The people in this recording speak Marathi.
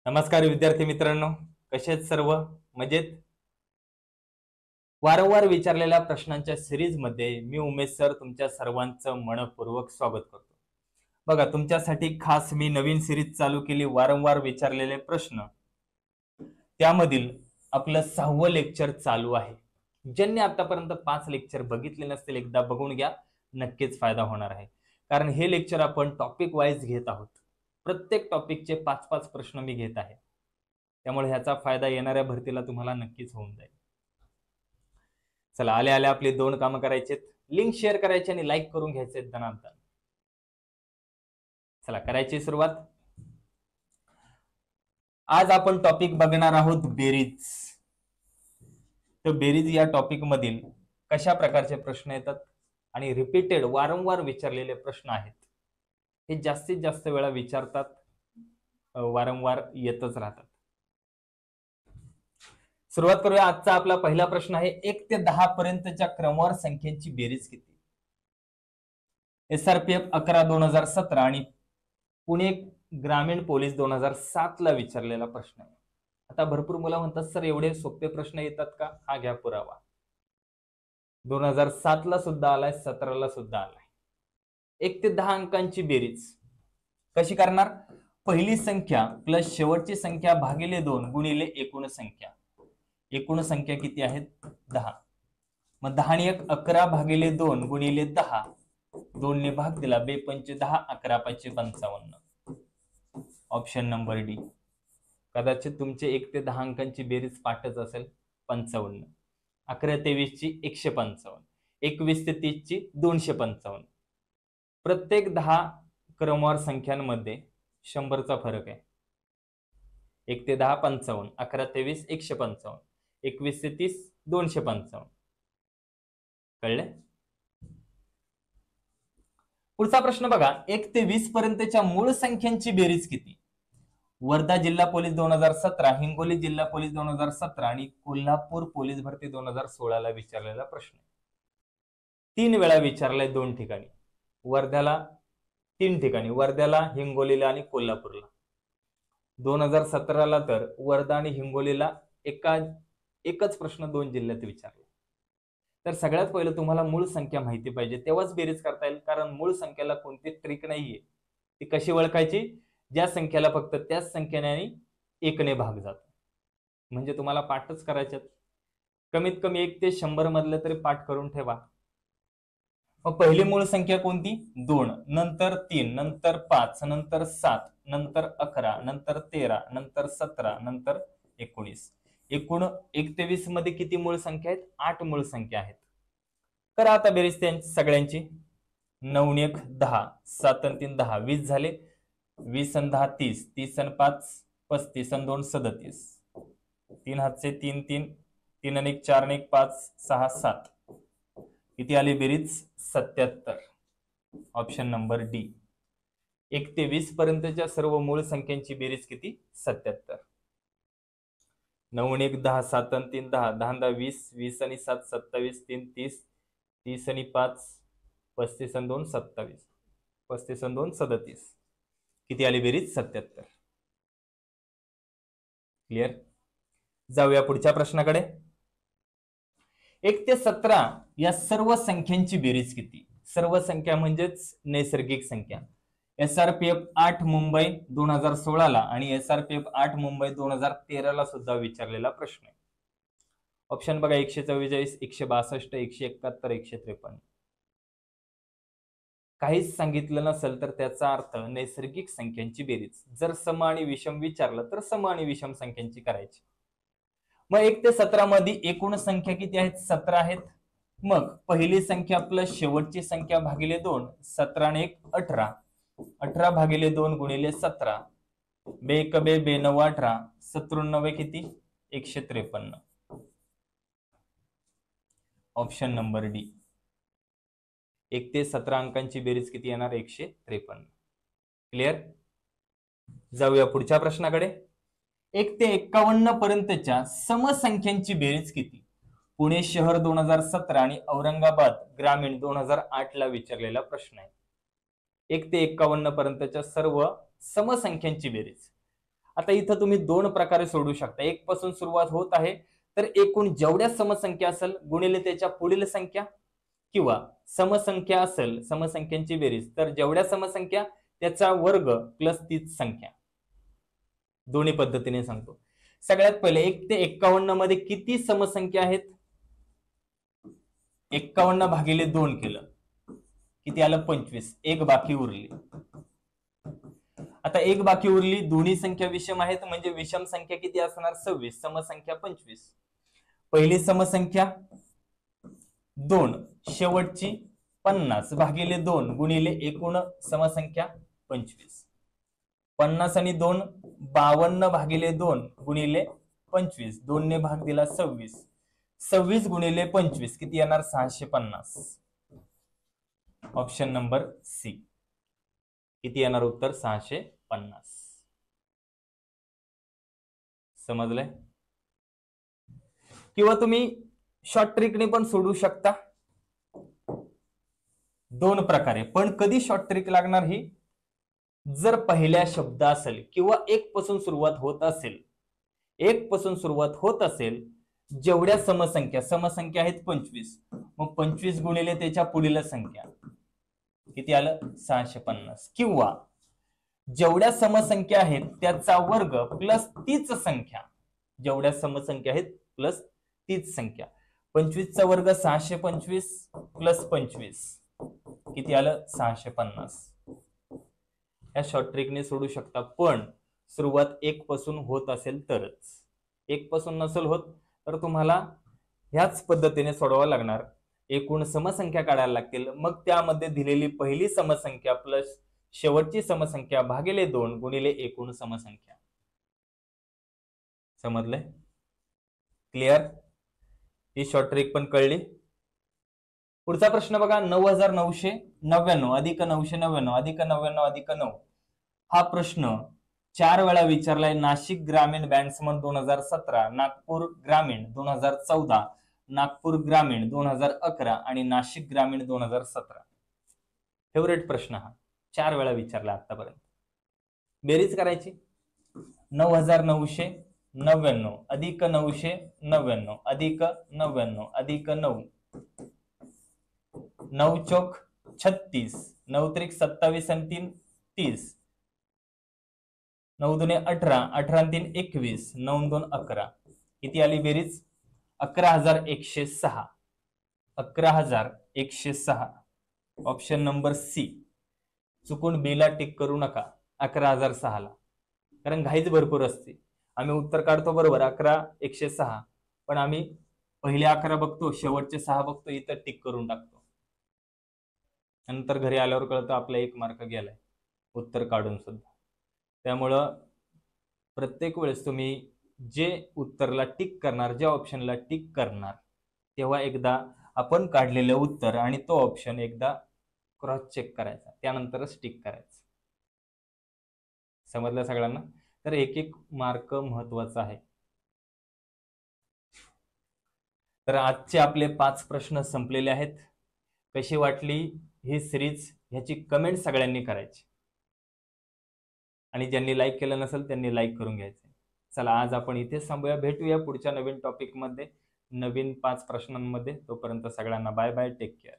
नमस्कार विद्यार्थी मित्रांनो, कसे आहेत सर्व? मजेत? वारंवार विचारलेल्या प्रश्नांच्या सिरीज मध्ये मी उमेश सर तुमच्या सर्वांचं मनपूर्वक स्वागत करतो. बघा, तुमच्यासाठी खास मी नवीन सिरीज चालू केली, वारंवार विचारलेले प्रश्न. त्यामधील आपलं 6वं लेक्चर चालू आहे. ज्यांनी आतापर्यंत 5 लेक्चर बघितले नसतील, एकदा बघून घ्या, नक्कीच फायदा होणार आहे. कारण हे लेक्चर आपण टॉपिक वाईज घेत आहोत. प्रत्येक टॉपिकचे 5-5 प्रश्न मी घेत आहे. त्यामुळे ह्याचा फायदा येणाऱ्या भरतीला तुम्हाला नक्कीच होऊन जाईल. चला, आले आपली 2 कामं करायचेत. लिंक शेअर करायची आणि लाईक करून घ्यायचे दणादण. चला, करायची सुरुवात. आज आपण टॉपिक बघणार आहोत बेरीज. तर बेरीज या टॉपिक मधील कशा प्रकारचे प्रश्न येतात आणि रिपीटेड वारंवार विचारलेले प्रश्न आहेत, हे जास्तीत जास्त वेळा विचारतात, वारंवार येतच राहतात. सुरुवात करूया. आजचा आपला पहिला प्रश्न आहे, 1 ते 10 पर्यंतच्या क्रमवार संख्येची बेरीज किती? SRPF 11 2017 आणि पुणे ग्रामीण पोलीस 2007 ला विचारलेला प्रश्न आहे. आता भरपूर मुलं म्हणतात, सर एवढे सोपे प्रश्न येतात का? हा घ्या पुरावा. 2007 ला सुद्धा आलाय, 17 ला सुद्धा आलाय. 1 ते 10 अंकांची बेरीज कशी करणार? पहिली संख्या प्लस शेवटची संख्या भागिले 2 गुणिले एकूण संख्या. एकूण संख्या किती आहेत? 10. मग 10 आणि 1 11 भागिले 2 गुणिले 10. 2 ने भाग दिला, 2 पंचे 10, 11 पाचे 55. Option number D. कदाचित तुमचे 1 ते 10 अंकांची बेरीज पाठच असेल. 55. 11 ते 20 ची 155. 21 ते 30 ची 255. प्रत्येक 10 क्रमवार संख्यांमध्ये 100चा फरक आहे. 1 ते 10 55, 11 ते 20 155, 21 ते 30 255. कळले? पुढचा प्रश्न बघा, 1 ते 20 पर्यंतच्या मूळ संख्यांची बेरीज किती? वर्धा जिल्हा पोलीस 2017, हिंगोली जिल्हा पोलीस 2017 आणि कोल्हापूर पोलीस भरती 2016 ला विचारलेला प्रश्न. 3 वेळा विचारलाय 2 ठिकाणी. वर्ध्याला 3 ठिकाणी, वर्ध्याला, हिंगोलीला आणि कोल्हापूरला. 2017 ला तर वर्धा आणि हिंगोलीला एकच प्रश्न 2 जिल्ह्यात विचारला. तर सगळ्यात पहिलं तुम्हाला मूळ संख्या माहिती पाहिजे, तेव्हाच बेरीज करता येईल. कारण मूळ संख्येला कोणती ट्रिक नाहीये. ती कशी ओळखायची? ज्या संख्येला फक्त त्याच संख्येने 1 ने भाग जातो. म्हणजे तुम्हाला पाठच करायच्यात. कमीत कमी 1 ते 100 मधले तरी पाठ करून ठेवा. मग पहिली मूळ संख्या कोणती? 2, नंतर 3, नंतर 5, नंतर 7, नंतर 11, नंतर 13, नंतर 17, नंतर 19. एकूण 1 ते 20 मध्ये किती मूळ संख्या आहेत? 8 मूळ संख्या आहेत. करा आता बेरीज सगळ्यांची. 9 आणि 1 10, 7 आणि 3 10, 20 झाले. 20 आणि 10 30, 30 आणि 5 35 आणि 2 37. 3 हातचे 3 3, 3 आणि 1 4 आणि 1 5 6 7. किती आली बेरीज? 77. Option number D. 1 ते 20 पर्यंतच्या सर्व मूळ संख्यांची बेरीज किती? 77. 9 आणि 1 10, 7 आणि 3 10, 10 10 20, 20 आणि 7 27, 3 30, 30 आणि 5 35 आणि 2 27, 35 आणि 2 37. किती आली बेरीज? 77. क्लिअर? जाऊया पुढच्या प्रश्नाकडे. 1 ते 17 या सर्व संख्यांची बेरीज किती? सर्व संख्या म्हणजेच नैसर्गिक संख्या. SRPF 8 मुंबई 2016 ला आणि SRPF 8 मुंबई 2013 ला सुद्धा विचारलेला प्रश्न आहे. ऑप्शन बघा, 144, 162, 171, 153. काहीच सांगितलं नसेल तर त्याचा अर्थ नैसर्गिक संख्यांची बेरीज. जर सम आणि विषम विचारलं तर सम आणि विषम संख्यांची करायची. मग 1 ते 17 मध्ये एकूण संख्या किती आहेत? 17 आहेत. मग पहिली संख्या प्लस शेवटची संख्या भागिले 2. 17 आणि 1 18. 18 भागिले 2 गुणिले 17. 2 1 2 2 9 18. 97 किती? 153. Option number D. 1 ते 17 अंकांची बेरीज किती येणार? 153. क्लिअर? जाऊया पुढच्या प्रश्नाकडे. 1 ते 51 पर्यंतच्या समसंख्यांची बेरीज किती? पुणे शहर 2017 आणि औरंगाबाद ग्रामीण 2008 ला विचारलेला प्रश्न आहे. 1 ते 51 पर्यंतच्या सर्व समसंख्यांची बेरीज. आता इथं तुम्ही दोन प्रकारे सोडू शकता. एक पासून सुरुवात होत आहे तर एकूण जेवढ्या समसंख्या असेल गुणिले त्याच्या पुढील संख्या, किंवा समसंख्या असेल समसंख्यांची बेरीज तर जेवढ्या समसंख्या त्याचा वर्ग प्लस तीच संख्या. दोन्ही पद्धतीने सांगतो. सगळ्यात पहिले 1 ते 51 मध्ये किती समसंख्या आहेत? 51 भागिले 2 केलं किती आलं? 25. एक बाकी उरली. आता एक बाकी उरली, दोन्ही संख्या विषम आहेत म्हणजे विषम संख्या किती असणार? 26. समसंख्या 25. पहिली समसंख्या 2, शेवटची 50 भागिले 2 गुणिले एकूण समसंख्या 25. 50 आणि 2 52 भागिले 2 गुणिले 25. 2 ने भाग दिला 26. 26 गुणिले 25 किती येणार? 650. Option number C. किती येणार उत्तर? 650. समजलंय? किंवा तुम्ही शॉर्ट ट्रिकने पण सोडू शकता. दोन प्रकारे. पण कधी शॉर्ट ट्रिक लागणार ही? जर पहिल्या शब्द असेल किंवा एक पासून सुरुवात होत असेल, एक पासून सुरुवात होत असेल, जेवढ्या समसंख्या आहेत 25, मग 25 गुणिले त्याच्या पुढील संख्या किती आलं? 650. किंवा जेवढ्या समसंख्या आहेत त्याचा वर्ग प्लस तीच संख्या, जेवढ्या समसंख्या आहेत प्लस तीच संख्या. 25 चा वर्ग 625 प्लस 25 किती आलं? 650. या शॉर्ट ट्रिकने सोडू शकता. पण सुरुवात 1 पासून होत असेल तरच. 1 पासून नसेल होत तर तुम्हाला ह्याच पद्धतीने सोडवावं लागणार. एकूण समसंख्या काढायला लागतील, मग त्यामध्ये दिलेली पहिली समसंख्या प्लस शेवटची समसंख्या भागिले 2 गुणिले एकूण समसंख्या. समजलंय? क्लिअर? ही शॉर्ट ट्रिक पण कळली. पुढचा प्रश्न बघा. 9999 अधिक 999 अधिक 99 अधिक 9 हा प्रश्न 4 वेळा विचारलाय. नाशिक ग्रामीण बँड्समन 2017, नागपूर ग्रामीण 2014, नागपूर ग्रामीण 2011 आणि नाशिक ग्रामीण 2017. फेवरेट प्रश्न हा. 4 वेळा विचारला आतापर्यंत. बेरीज करायची. 9999 अधिक 999 अधिक 99 अधिक 9. 9 चौक 36, 9 त्रिक 27 आणि 3 30, 9 दुने 18, 18 आणि 3 21, 9 2 11. किती आली बेरीज? 11106. 11106. Option number C. चुकून बी ला टिक करू नका 11006 ला, कारण घाईच भरपूर असते. आम्ही उत्तर काढतो बरोबर 11106, पण आम्ही पहिले 11 बघतो, शेवटचे 6 बघतो, इथं टिक करून टाकतो. नंतर घरी आल्यावर कळतं आपला 1 मार्क गेलाय उत्तर काढून सुद्धा. त्यामुळं प्रत्येक वेळेस तुम्ही जे उत्तरला टिक करणार, ज्या ऑप्शनला टिक करणार, तेव्हा एकदा आपण काढलेलं उत्तर आणि तो ऑप्शन एकदा क्रॉस चेक करायचा, त्यानंतरच टिक करायचं. समजलं सगळ्यांना? तर एक एक मार्क महत्वाचा आहे. तर आजचे आपले 5 प्रश्न संपलेले आहेत. कशी वाटली ही सिरीज ह्याची कमेंट सगळ्यांनी करायची, आणि ज्यांनी लाईक केलं नसेल त्यांनी लाईक करून घ्यायचं. चला आज आपण इथे थांबूया. भेटूया पुढच्या नवीन टॉपिक मध्ये, नवीन 5 प्रश्नांमध्ये. तोपर्यंत सगळ्यांना बाय बाय, टेक केअर.